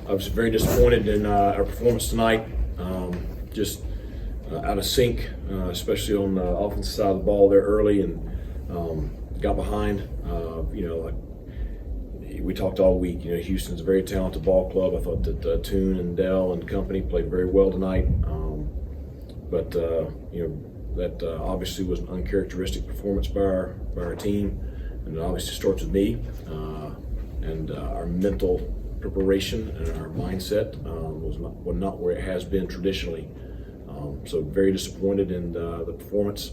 I was very disappointed in our performance tonight. Just out of sync, especially on the offensive side of the ball there early, and got behind. Like we talked all week. Houston's a very talented ball club. I thought that Toon and Dell and company played very well tonight. But that obviously was an uncharacteristic performance by our team, and it obviously starts with me and our mental preparation and our mindset was not where it has been traditionally. So very disappointed in the performance.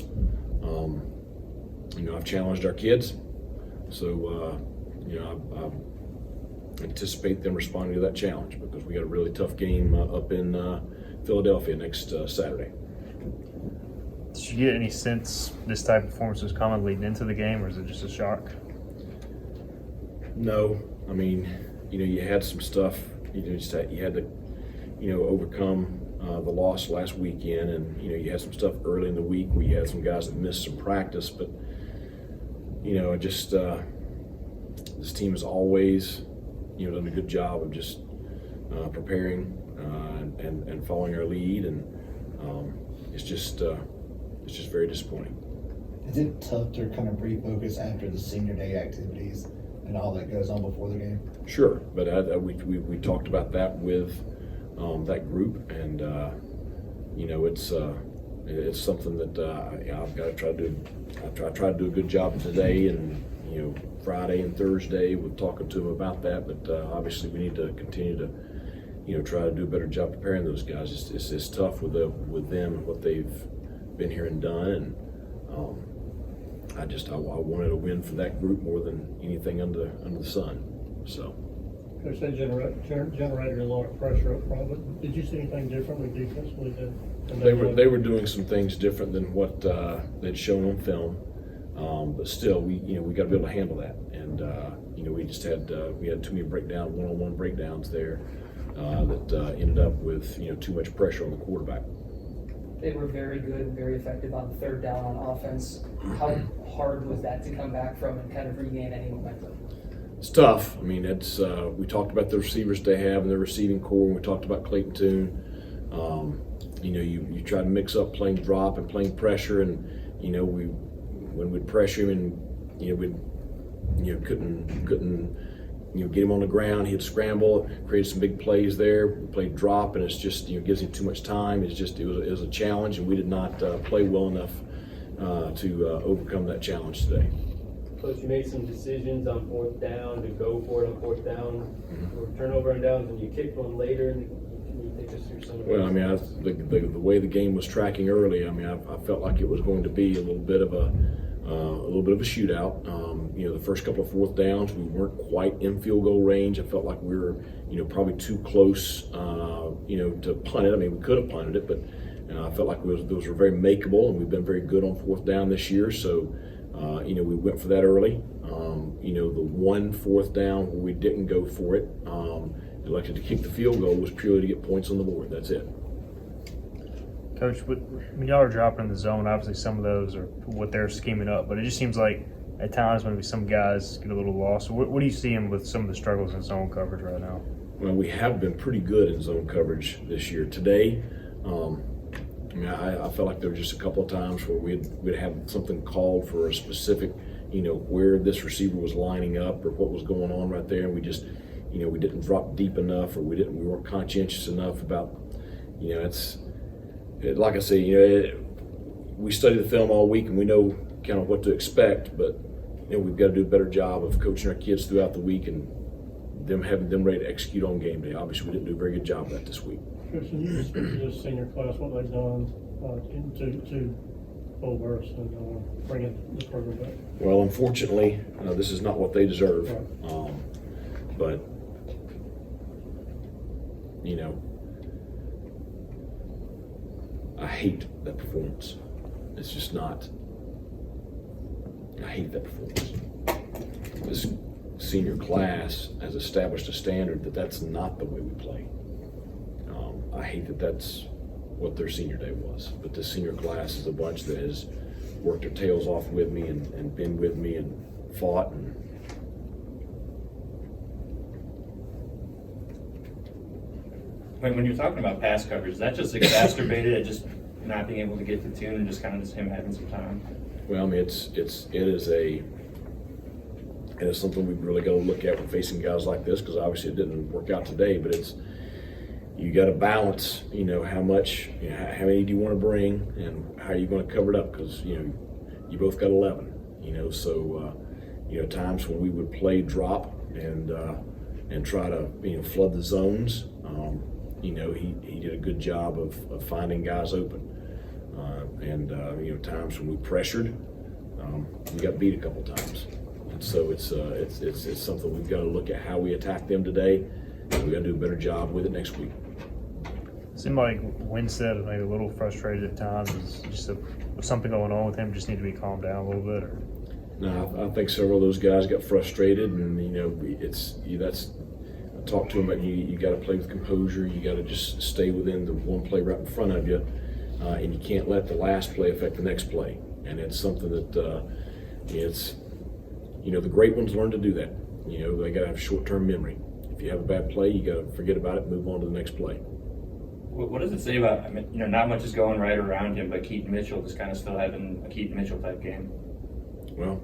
I've challenged our kids, so I anticipate them responding to that challenge because we got a really tough game up in Philadelphia next Saturday. Did you get any sense this type of performance was coming leading into the game, or is it just a shock? No, I mean, you had some stuff. You had to, overcome the loss last weekend, and you had some stuff early in the week where you had some guys that missed some practice. But this team has always, done a good job of just preparing and following our lead, and it's just very disappointing. Is it tough to kind of refocus after the senior day activities and all that goes on before the game? Sure, but we talked about that with that group, and it's something that I've got to try to do. I try to do a good job today, and Friday and Thursday with talking to them about that. But obviously, we need to continue to try to do a better job preparing those guys. It's tough with them and what they've been here and done, and I wanted a win for that group more than anything under the sun. So. Coach, they generated a lot of pressure up front, but did you see anything differently defensively? They were doing some things different than what they'd shown on film, but still we got to be able to handle that, and we just had we had too many one-on-one breakdowns there that ended up with too much pressure on the quarterback. They were very good and very effective on the third down on offense. How hard was that to come back from and kind of regain any momentum? It's tough. I mean, it's we talked about the receivers they have and their receiving core, and we talked about Clayton Toon. You try to mix up playing drop and playing pressure, and when we'd pressure him and we'd couldn't get him on the ground, he'd scramble, create some big plays there. We played drop, and it's just gives him too much time. It was a challenge, and we did not play well enough to overcome that challenge today. Coach, you made some decisions on fourth down to go for it on fourth down, or turnover on downs, and you kicked one later. And can you take us through some of those? Well, I mean, the way the game was tracking early, I mean, I felt like it was going to be a little bit of a shootout. The first couple of fourth downs, we weren't quite in field goal range. I felt like we were, probably too close, to punt it. I mean, we could have punted it, but I felt like those were very makeable, and we've been very good on fourth down this year. So. We went for that early. The one fourth down where we didn't go for it, elected to keep the field goal, was purely to get points on the board. That's it. Coach, when y'all are dropping in the zone, obviously some of those are what they're scheming up, but it just seems like at times maybe some guys get a little lost. What do you see with some of the struggles in zone coverage right now? Well, we have been pretty good in zone coverage this year. Today, I felt like there were just a couple of times where we'd have something called for a specific, where this receiver was lining up or what was going on right there, and we just, we didn't drop deep enough, or we weren't conscientious enough about, like I say, we study the film all week and we know kind of what to expect, but we've got to do a better job of coaching our kids throughout the week and having them ready to execute on game day. Obviously, we didn't do a very good job of that this week. Coach, can you speak to this senior class, what they've done to full burst and bringing the program back? Well, unfortunately, this is not what they deserve. Right. But I hate that performance. It's just not. I hate that performance. This senior class has established a standard that's not the way we play. I hate that that's what their senior day was. But this senior class is a bunch that has worked their tails off with me and been with me and fought. And when you're talking about pass coverage, is that just exacerbated at just not being able to get to tune and just kind of just him having some time? Well, I mean, it is something we've really got to look at when facing guys like this, because obviously it didn't work out today. But you got to balance, how much, how many do you want to bring, and how are you going to cover it up? Because you both got 11, so times when we would play drop and try to flood the zones. He did a good job of finding guys open, times when we pressured, we got beat a couple times. And so it's something we've got to look at how we attack them today, and we've got to do a better job with it next week. It seemed like Winstead was maybe a little frustrated at times. Is just something going on with him? Just need to be calmed down a little bit, or? No, I think several of those guys got frustrated, and I talked to them about you got to play with composure. You got to just stay within the one play right in front of you, and you can't let the last play affect the next play. And it's something that the great ones learn to do that. They got to have short-term memory. If you have a bad play, you got to forget about it, move on to the next play. What does it say about, not much is going right around him, but Keaton Mitchell just kind of still having a Keaton Mitchell type game? Well,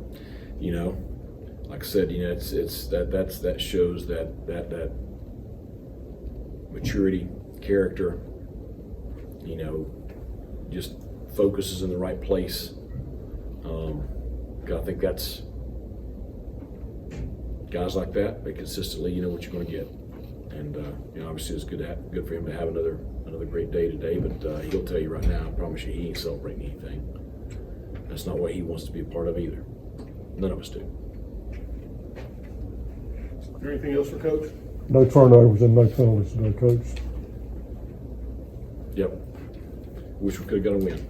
like I said, that shows that maturity, character, just focuses in the right place. I think that's guys like that consistently, what you're going to get. And obviously it's good for him to have another great day today. But he'll tell you right now, I promise you, he ain't celebrating anything. That's not what he wants to be a part of either. None of us do. Is there anything else for Coach? No turnovers and no penalties today, Coach. Yep. Wish we could have got a win.